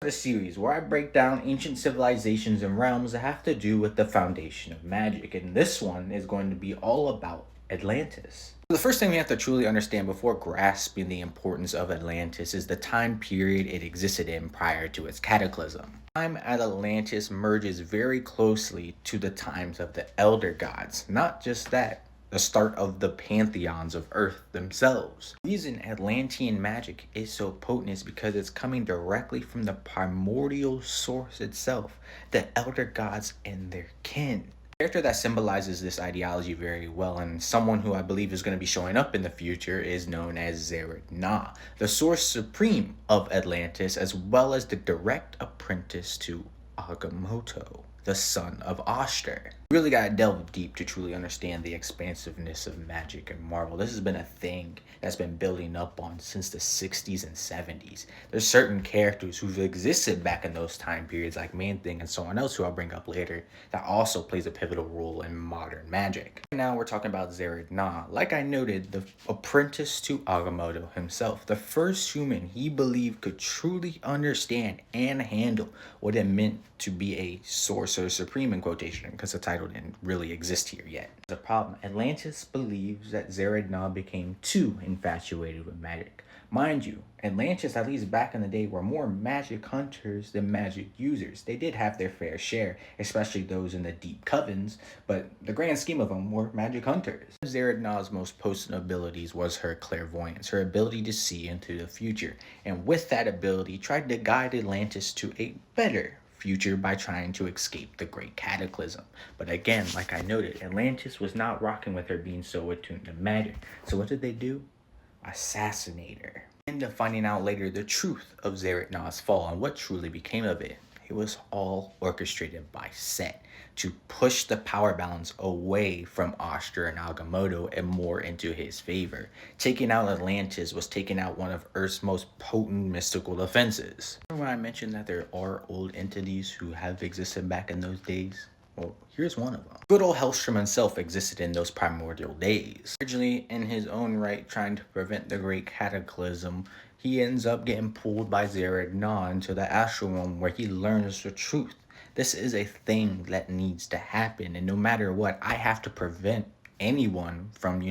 The series where I break down ancient civilizations and realms that have to do with the foundation of magic, and this one is going to be all about Atlantis. The first thing we have to truly understand before grasping the importance of Atlantis is the time period it existed in prior to its cataclysm. Time at Atlantis merges very closely to the times of the Elder Gods. Not just that, the start of the pantheons of Earth themselves. The reason Atlantean magic is so potent is because it's coming directly from the primordial source itself, the Elder Gods and their kin. The character that symbolizes this ideology very well, and someone who I believe is going to be showing up in the future, is known as Zered Na, the source supreme of Atlantis, as well as the direct apprentice to Agamotto, the son of Oster. You really gotta delve deep to truly understand the expansiveness of magic and Marvel. This has been a thing that's been building up on since the 60s and 70s. There's certain characters who've existed back in those time periods, like Man Thing and someone else who I'll bring up later, that also plays a pivotal role in modern magic. Now we're talking about Zered Na. Like I noted, the apprentice to Agamotto himself, the first human he believed could truly understand and handle what it meant to be a sorcerer supreme, in quotation, because the title didn't really exist here yet. There's a problem. Atlantis believes that Zered Na became too infatuated with magic. Mind you, Atlantis, at least back in the day, were more magic hunters than magic users. They did have their fair share, especially those in the deep covens, but the grand scheme of them were magic hunters. Zered Na's most potent abilities was her clairvoyance, her ability to see into the future, and with that ability tried to guide Atlantis to a better future by trying to escape the great cataclysm. But again, like I noted, Atlantis was not rocking with her being so attuned to magic. So what did they do? Assassinate her. End up finding out later the truth of Zered Na's fall and what truly became of it. It was all orchestrated by Set to push the power balance away from Oster and Agamotto and more into his favor. Taking out Atlantis was taking out one of Earth's most potent mystical defenses. Remember when I mentioned that there are old entities who have existed back in those days? Well, here's one of them. Good old Hellstrom himself existed in those primordial days. Originally, in his own right, trying to prevent the great cataclysm, he ends up getting pulled by Zered Na into the astral realm where he learns the truth. This is a thing that needs to happen, and no matter what, I have to prevent anyone from,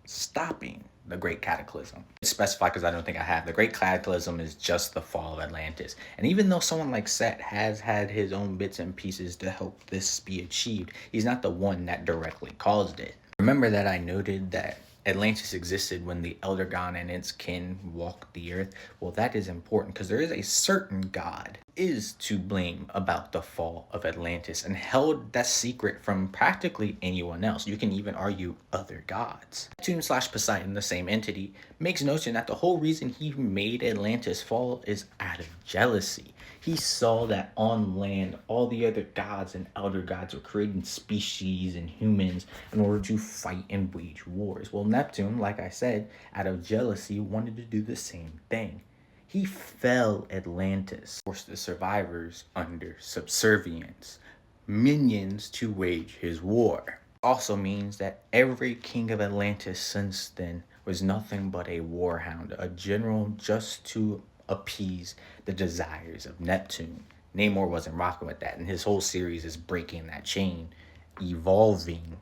stopping the Great Cataclysm. Specify because I don't think I have. The Great Cataclysm is just the fall of Atlantis. And even though someone like Set has had his own bits and pieces to help this be achieved, he's not the one that directly caused it. Remember that I noted that Atlantis existed when the Elder God and its kin walked the earth? Well, that is important because there is a certain god is to blame about the fall of Atlantis and held that secret from practically anyone else. You can even argue other gods. Neptune slash Poseidon, the same entity, makes notion that the whole reason he made Atlantis fall is out of jealousy. He saw that on land, all the other gods and elder gods were creating species and humans in order to fight and wage wars. Well, Neptune, like I said, out of jealousy, wanted to do the same thing. He fell Atlantis, forced the survivors under subservience, minions to wage his war. Also means that every king of Atlantis since then was nothing but a warhound, a general just to appease the desires of Neptune. Namor wasn't rocking with that, and his whole series is breaking that chain, evolving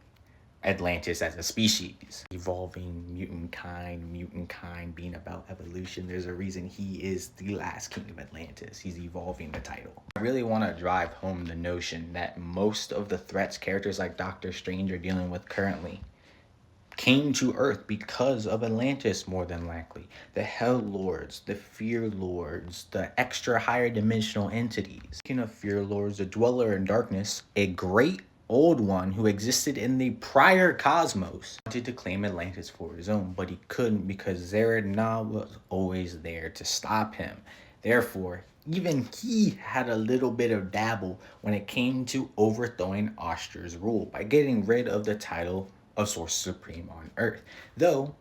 Atlantis as a species. Evolving mutant kind being about evolution. There's a reason he is the last king of Atlantis. He's evolving the title. I really want to drive home the notion that most of the threats characters like Doctor Strange are dealing with currently came to Earth because of Atlantis, more than likely. The Hell Lords, the Fear Lords, the extra higher dimensional entities. Speaking of Fear Lords, the Dweller in Darkness, a great old one who existed in the prior cosmos, wanted to claim Atlantis for his own, but he couldn't because Zered Na was always there to stop him. Therefore, even he had a little bit of dabble when it came to overthrowing Oster's rule by getting rid of the title of Sorcerer Supreme on Earth. Though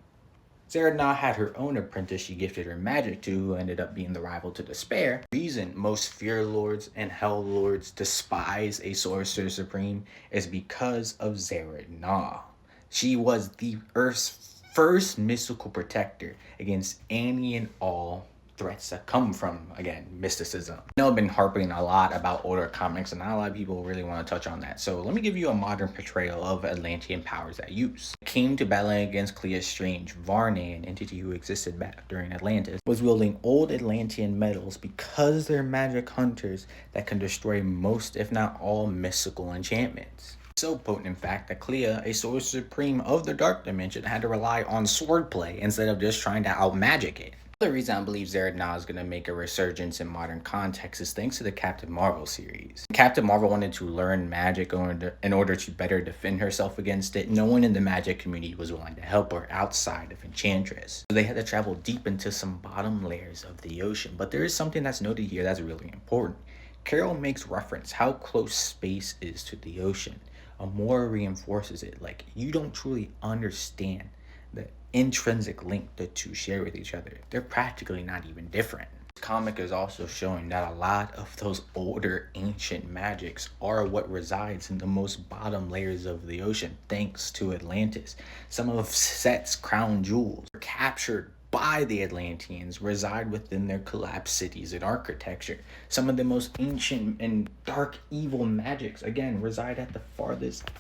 Zered Na had her own apprentice she gifted her magic to, who ended up being the rival to Despair. The reason most Fear Lords and Hell Lords despise a Sorcerer Supreme is because of Zered Na. She was the Earth's first mystical protector against any and all threats that come from, again, mysticism. I know I've been harping a lot about older comics, and not a lot of people really want to touch on that. So let me give you a modern portrayal of Atlantean powers at use. It came to battling against Clea Strange, Varney, an entity who existed back during Atlantis, was wielding old Atlantean metals because they're magic hunters that can destroy most, if not all, mystical enchantments. So potent, in fact, that Clea, a sorcerer supreme of the Dark Dimension, had to rely on swordplay instead of just trying to out-magic it. The reason I believe Zeradna is going to make a resurgence in modern context is thanks to the Captain Marvel series. Captain Marvel wanted to learn magic in order to better defend herself against it. No one in the magic community was willing to help her outside of Enchantress. So they had to travel deep into some bottom layers of the ocean. But there is something that's noted here that's really important. Carol makes reference how close space is to the ocean. Amora reinforces it, like you don't truly understand the intrinsic link the two share with each other. They're practically not even different. This comic is also showing that a lot of those older ancient magics are what resides in the most bottom layers of the ocean thanks to Atlantis. Some of Set's crown jewels were captured by the Atlanteans, reside within their collapsed cities and architecture. Some of the most ancient and dark evil magics, again, reside at the farthest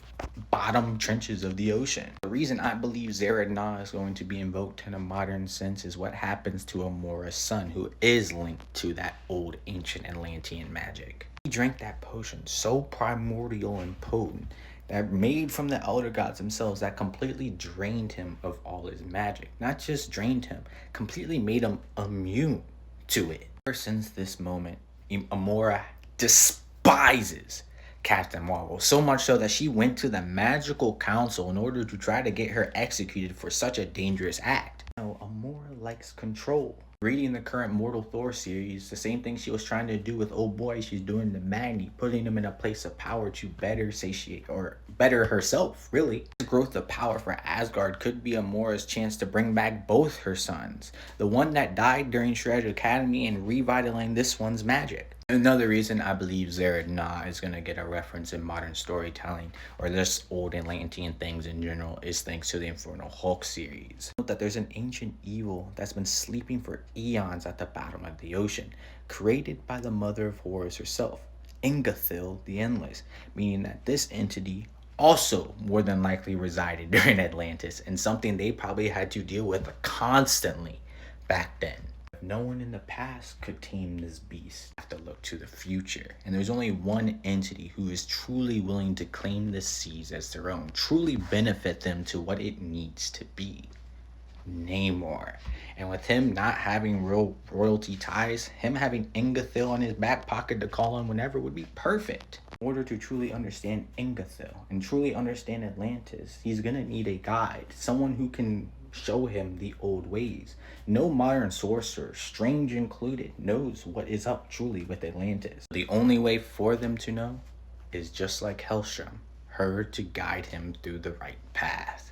bottom trenches of the ocean. The reason I believe Zeradna is going to be invoked in a modern sense is what happens to Amora's son, who is linked to that old ancient Atlantean magic. He drank that potion so primordial and potent that made from the elder gods themselves that completely drained him of all his magic. Not just drained him, completely made him immune to it. Ever since this moment, Amora despises Captain Marvel, so much so that she went to the Magical Council in order to try to get her executed for such a dangerous act. Now, Amora likes control. Reading the current Mortal Thor series, the same thing she was trying to do with old boy, she's doing to Magni, putting him in a place of power to better satiate, or better herself, really. The growth of power for Asgard could be Amora's chance to bring back both her sons, the one that died during Shredder's Academy and revitalizing this one's magic. Another reason I believe Zeradna is going to get a reference in modern storytelling, or just old Atlantean things in general, is thanks to the Infernal Hulk series. Note that there's an ancient evil that's been sleeping for eons at the bottom of the ocean, created by the mother of horrors herself, Ingathil the Endless, meaning that this entity also more than likely resided during Atlantis, and something they probably had to deal with constantly back then. No one in the past could tame this beast. Have to look to the future. And there's only one entity who is truly willing to claim the seas as their own, truly benefit them to what it needs to be. Namor. And with him not having real royalty ties, him having Ingathil in his back pocket to call on whenever would be perfect. In order to truly understand Ingathil and truly understand Atlantis, he's gonna need a guide, someone who can show him the old ways. No modern sorcerer, Strange included, knows what is up truly with Atlantis. The only way for them to know is just like Hellstrom, her to guide him through the right path.